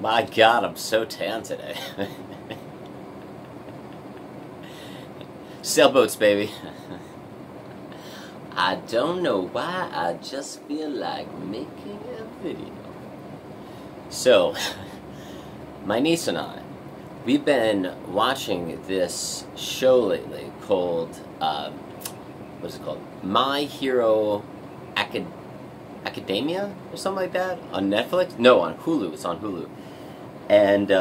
My God, I'm so tan today. Sailboats, baby. I don't know why, I just feel like making a video. So, my niece and I, we've been watching this show lately called, what's it called? My Hero Academia or something like that on Netflix? No, on Hulu. It's on Hulu. And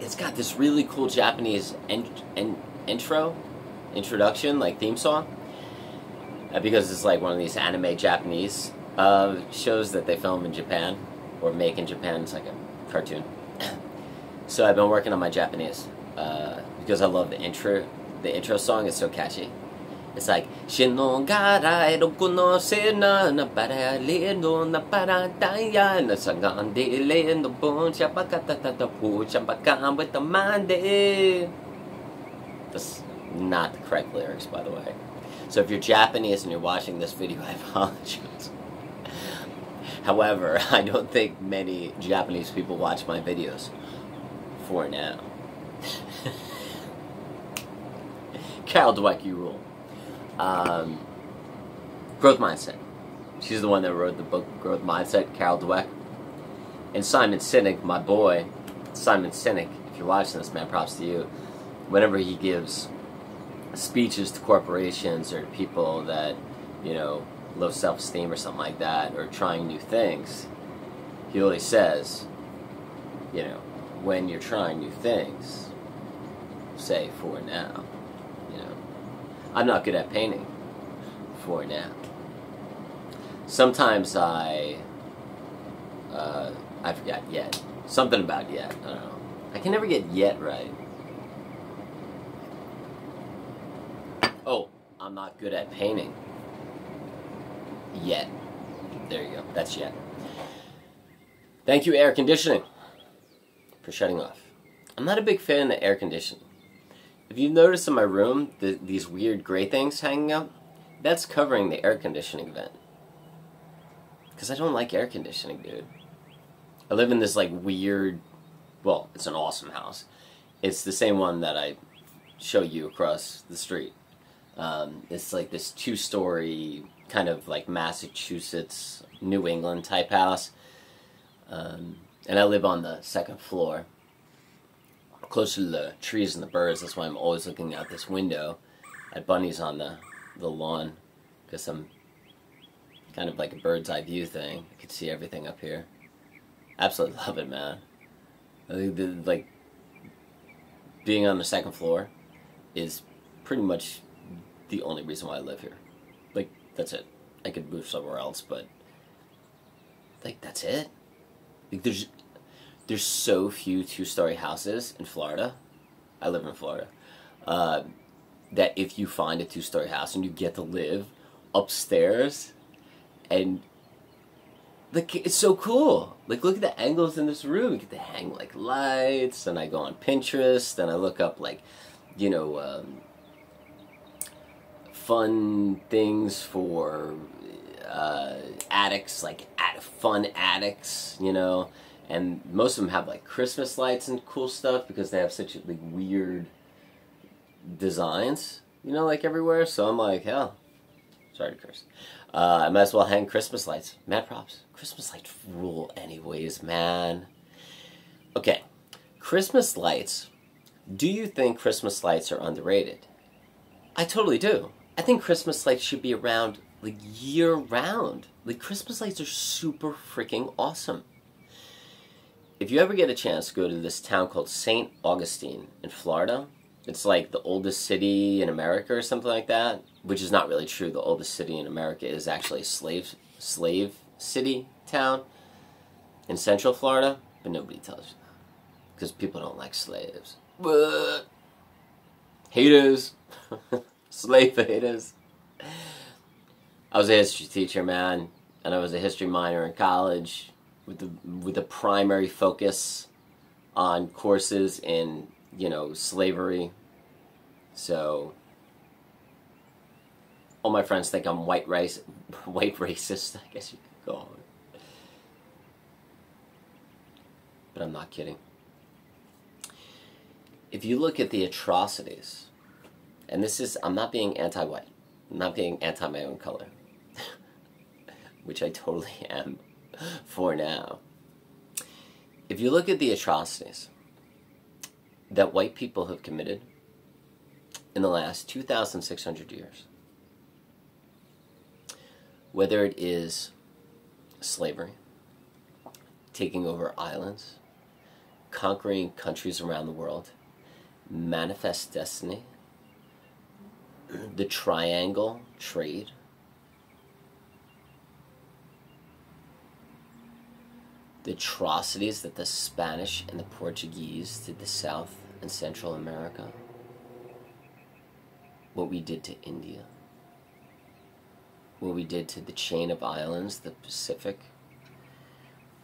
it's got this really cool Japanese introduction, like theme song, because it's like one of these anime Japanese shows that they film in Japan or make in Japan. It's like a cartoon. So I've been working on my Japanese because I love the intro song. It's so catchy. It's like Shinongarai no se na na para le no na para daya na sangan de le no bon chapakata ta pu chapakam with the mande. That's not the correct lyrics, by the way. So if you're Japanese and you're watching this video, I apologize. However, I don't think many Japanese people watch my videos for now. Carol Dweck, you rule. Growth Mindset. She's the one that wrote the book Growth Mindset, Carol Dweck. And Simon Sinek, my boy, Simon Sinek, if you're watching this, man, props to you. Whenever he gives speeches to corporations or to people that, you know, low self-esteem or something like that, or trying new things, he always says, you know, when you're trying new things, say for now. You know, I'm not good at painting for now. Sometimes I forgot yet. Something about yet. I don't know. I can never get yet right. Oh, I'm not good at painting. Yet. There you go. That's yet. Thank you, air conditioning, for shutting off. I'm not a big fan of air conditioning. If you notice in my room, these weird gray things hanging up, that's covering the air conditioning vent. Because I don't like air conditioning, dude. I live in this, like, weird, well, it's an awesome house. It's the same one that I show you across the street. It's like this 2-story, kind of like Massachusetts, New England type house. And I live on the 2nd floor, closer to the trees and the birds. That's why I'm always looking out this window at bunnies on the lawn, because I'm kind of like a bird's eye view thing. I can see everything up here. Absolutely love it, man. I think like being on the 2nd floor is pretty much the only reason why I live here. Like, that's it. I could move somewhere else, but like, that's it. Like, there's so few 2-story houses in Florida. I live in Florida. That if you find a 2-story house and you get to live upstairs, and like, it's so cool. Like, look at the angles in this room. You get to hang like lights, and I go on Pinterest and I look up, like, you know, fun things for attics, like fun attics, you know. And most of them have like Christmas lights and cool stuff because they have such like weird designs, you know, like everywhere. So I'm like, hell, sorry to curse. I might as well hang Christmas lights. Mad props. Christmas lights rule anyways, man. Okay, Christmas lights. Do you think Christmas lights are underrated? I totally do. I think Christmas lights should be around like year-round. Like, Christmas lights are super freaking awesome. If you ever get a chance to go to this town called St. Augustine in Florida, it's like the oldest city in America or something like that, which is not really true. The oldest city in America is actually a slave city town in Central Florida, but nobody tells you that because people don't like slaves. But haters. Slave haters. I was a history teacher, man, and I was a history minor in college with the primary focus on courses in, you know, slavery. So all my friends think I'm white racist, I guess you could call it. but I'm not kidding. If you look at the atrocities, and this is, I'm not being anti-white, I'm not being anti my own color, which I totally am for now. If you look at the atrocities that white people have committed in the last 2,600 years, whether it is slavery, taking over islands, conquering countries around the world, manifest destiny, the triangle trade, the atrocities that the Spanish and the Portuguese did to South and Central America, what we did to India, what we did to the chain of islands, the Pacific,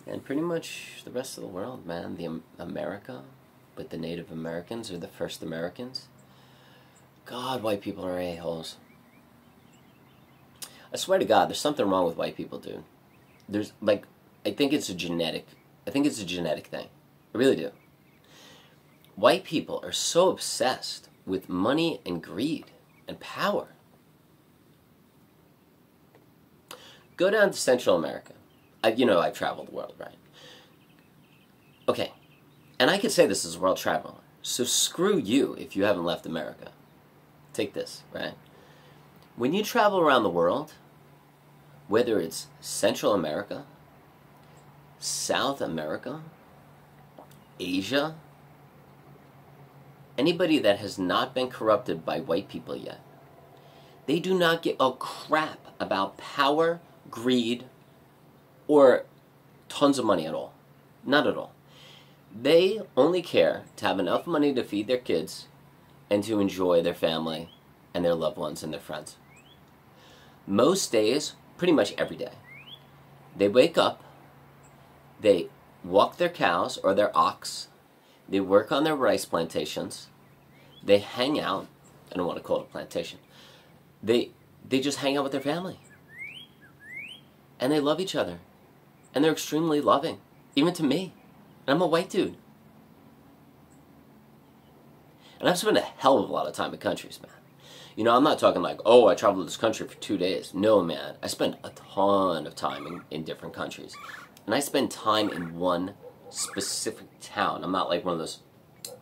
and pretty much the rest of the world, man. The America, but the Native Americans or the first Americans. God, white people are a-holes. I swear to God, there's something wrong with white people, dude. There's, like, I think it's a genetic thing. I really do. White people are so obsessed with money and greed and power. Go down to Central America. I've traveled the world, right? Okay, and I could say this as a world traveler, so screw you if you haven't left America. Take this, right? When you travel around the world, whether it's Central America, South America, Asia, anybody that has not been corrupted by white people yet, they do not give a crap about power, greed, or tons of money at all. Not at all. They only care to have enough money to feed their kids and to enjoy their family and their loved ones and their friends. Most days, pretty much every day, they wake up, they walk their cows or their ox, they work on their rice plantations, they hang out. I don't want to call it a plantation. They just hang out with their family. And they love each other. And they're extremely loving, even to me. And I'm a white dude. And I've spent a hell of a lot of time in countries, man. I'm not talking like, oh, I traveled this country for 2 days. No, man. I spent a ton of time in different countries. And I spend time in one specific town. I'm not like one of those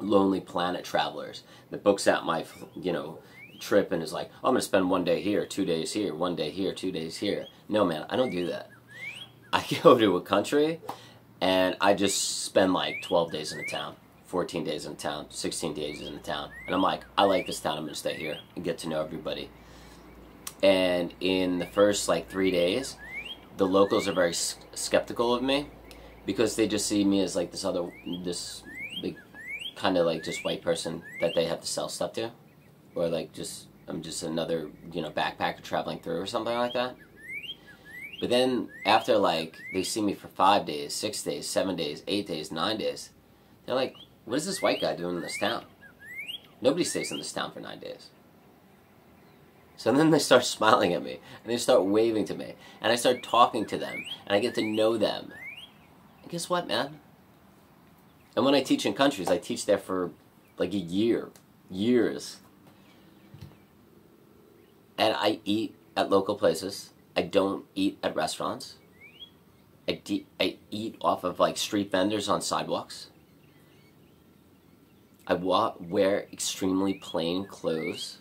Lonely Planet travelers that books out my, trip and is like, oh, I'm going to spend 1 day here, 2 days here, 1 day here, 2 days here. No, man, I don't do that. I go to a country and I just spend like 12 days in a town, 14 days in a town, 16 days in a town. And I'm like, I like this town, I'm going to stay here and get to know everybody. And in the first 3 days, the locals are very skeptical of me because they just see me as like this big kind of like just white person that they have to sell stuff to. Or like I'm just another, backpacker traveling through or something like that. But then after they see me for 5 days, 6 days, 7 days, 8 days, 9 days, they're like, what is this white guy doing in this town? Nobody stays in this town for 9 days. So then they start smiling at me, and they start waving to me, and I start talking to them, and I get to know them. And guess what, man? And when I teach in countries, I teach there for like a years. And I eat at local places. I don't eat at restaurants. I eat off of street vendors on sidewalks. I wear extremely plain clothes.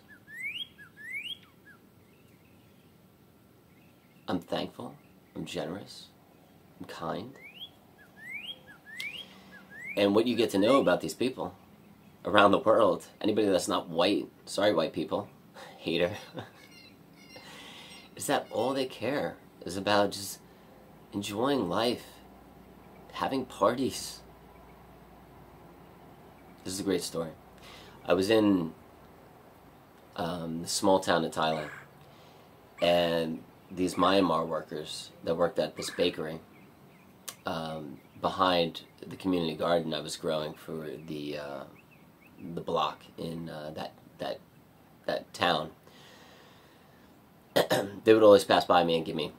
I'm thankful. I'm generous. I'm kind. And what you get to know about these people around the world, anybody that's not white, sorry white people, hater, is that all they care is about just enjoying life, having parties. This is a great story. I was in a small town in Thailand, and these Myanmar workers that worked at this bakery behind the community garden I was growing for the block in that town. They would always pass by me and give me,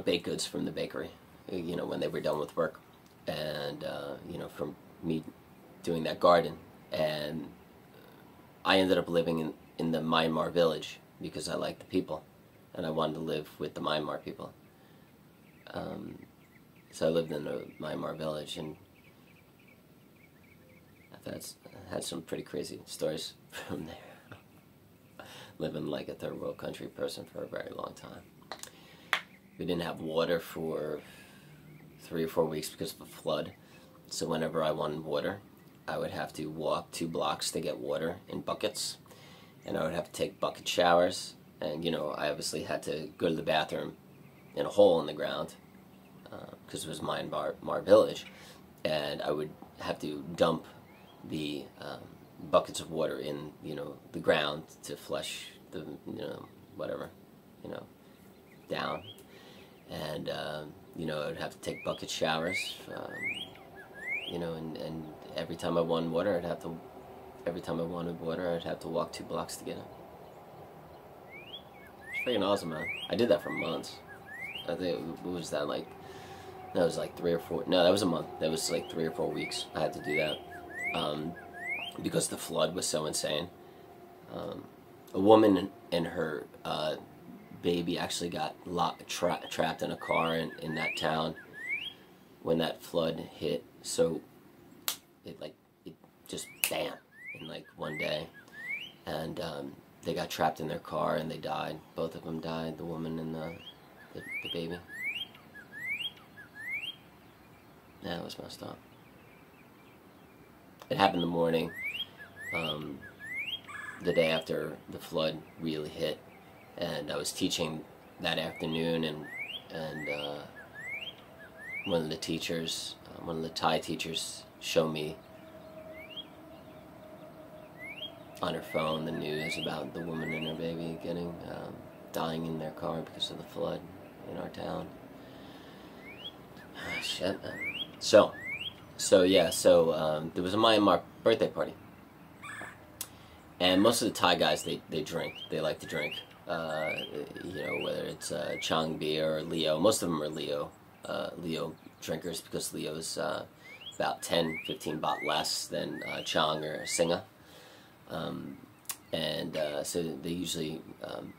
baked goods from the bakery, when they were done with work. and from me doing that garden, and I ended up living in the Myanmar village because I liked the people, and I wanted to live with the Myanmar people. So I lived in the Myanmar village, and I've had some pretty crazy stories from there. Living like a third world country person for a very long time. We didn't have water for 3 or 4 weeks because of a flood. So whenever I wanted water, I would have to walk 2 blocks to get water in buckets. And I would have to take bucket showers. And, I obviously had to go to the bathroom in a hole in the ground because it was Myanmar village. And I would have to dump the buckets of water in, the ground to flush the, whatever, down. And, I would have to take bucket showers, and every time I wanted water, I'd have to walk 2 blocks to get it. It's freaking awesome, man. I did that for months. I think, what was that, like, that was like 3 or 4, no, that was a month. That was like 3 or 4 weeks I had to do that. Because the flood was so insane. A woman and her baby actually got trapped in a car in that town when that flood hit. So it just bam in like one day, and they got trapped in their car and they died. Both of them died, the woman and the baby. Yeah, it was messed up. It happened the morning, the day after the flood really hit, and I was teaching that afternoon, and one of the teachers, one of the Thai teachers, showed me on her phone the news about the woman and her baby dying in their car because of the flood in our town. Shit, man. So there was a Myanmar birthday party, and most of the Thai guys they drink. They like to drink. Whether it's Chang beer or Leo. Most of them are Leo drinkers because Leo's about 10-15 baht less than Chang or Singa. So they usually,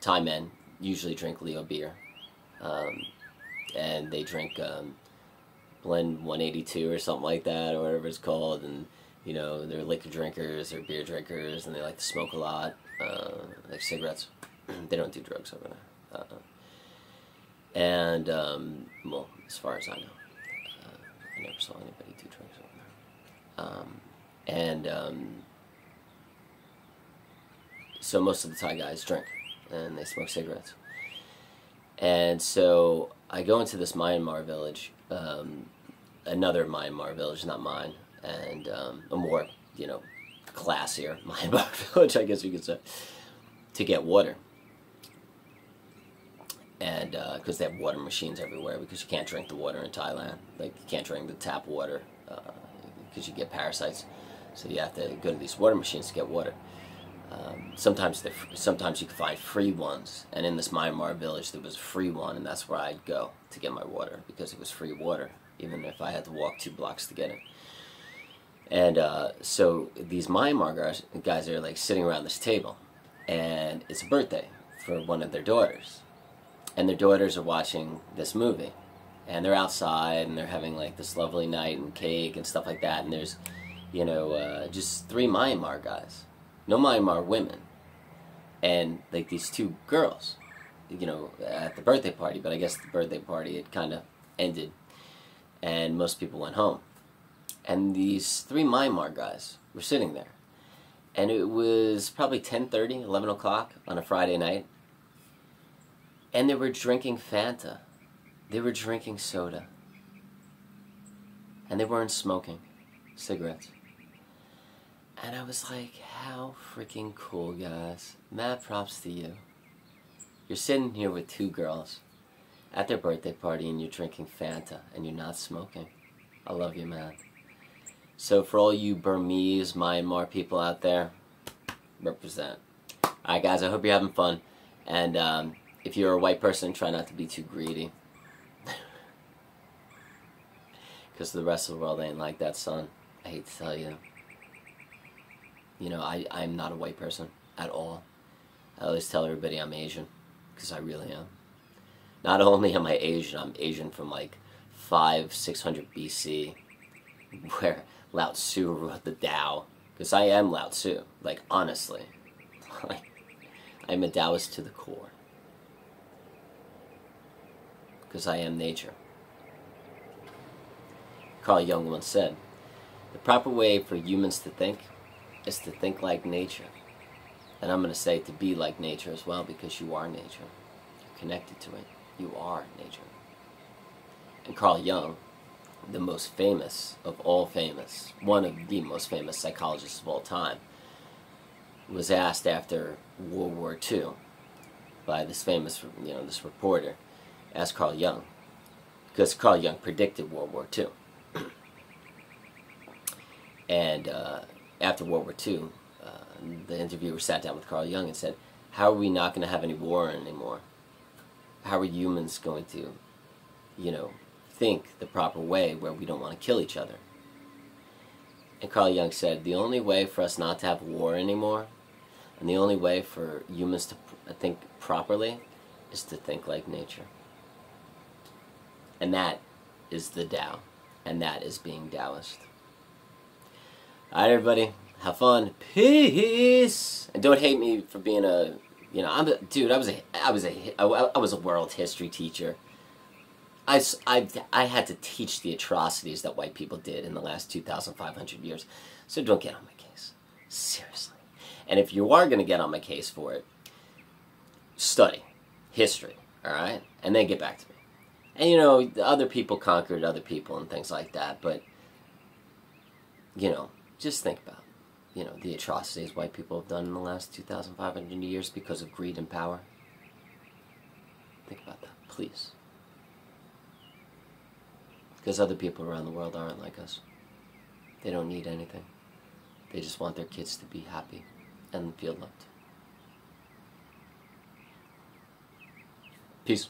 Thai men usually drink Leo beer, and they drink Blend 182 or something like that, or whatever it's called, and they're liquor drinkers or beer drinkers, and they like to smoke a lot, like cigarettes. They don't do drugs over there. Well, as far as I know, I never saw anybody do drugs over there. So most of the Thai guys drink, and they smoke cigarettes. And so I go into this Myanmar village, another Myanmar village, not mine, and a more, classier Myanmar village, I guess you could say, to get water. And because they have water machines everywhere, because you can't drink the water in Thailand. Like, you can't drink the tap water because you get parasites. So you have to go to these water machines to get water. Sometimes you can find free ones, and in this Myanmar village there was a free one, and that's where I'd go to get my water because it was free water, even if I had to walk 2 blocks to get it. And so these Myanmar guys are like sitting around this table, and it's a birthday for one of their daughters, and their daughters are watching this movie, and they're outside and they're having like this lovely night and cake and stuff like that, and there's just 3 Myanmar guys. No Myanmar women, and like these 2 girls, at the birthday party. But I guess the birthday party had kind of ended, and most people went home. And these 3 Myanmar guys were sitting there, and it was probably 10:30, 11 o'clock on a Friday night, and they were drinking Fanta, they were drinking soda, and they weren't smoking cigarettes. And I was like, how freaking cool, guys. Mad props to you. You're sitting here with 2 girls at their birthday party and you're drinking Fanta and you're not smoking. I love you, man. So for all you Burmese, Myanmar people out there, represent. Alright, guys, I hope you're having fun. And if you're a white person, try not to be too greedy. Because the rest of the world ain't like that, son. I hate to tell you. You know, I'm not a white person at all. I always tell everybody I'm Asian, because I really am. Not only am I Asian, I'm Asian from like 600 BC, where Lao Tzu wrote the Tao. Because I am Lao Tzu, like, honestly. Like, I'm a Taoist to the core. Because I am nature. Carl Jung once said, the proper way for humans to think is to think like nature. And I'm going to say to be like nature as well, because you are nature. You're connected to it. You are nature. And Carl Jung, the most famous of all famous, one of the most famous psychologists of all time, was asked after World War II by this famous, this reporter, asked Carl Jung, because Carl Jung predicted World War II. And after World War II, the interviewer sat down with Carl Jung and said, how are we not going to have any war anymore? How are humans going to, think the proper way where we don't want to kill each other? And Carl Jung said, the only way for us not to have war anymore, and the only way for humans to think properly, is to think like nature. And that is the Tao. And that is being Taoist. Alright, everybody. Have fun. Peace! And don't hate me for being I was a world history teacher. I had to teach the atrocities that white people did in the last 2,500 years. So don't get on my case. Seriously. And if you are going to get on my case for it, study history, alright? And then get back to me. And other people conquered other people and things like that, but, just think about, the atrocities white people have done in the last 2,500 years because of greed and power. Think about that, please. Because other people around the world aren't like us. They don't need anything. They just want their kids to be happy and feel loved. Peace.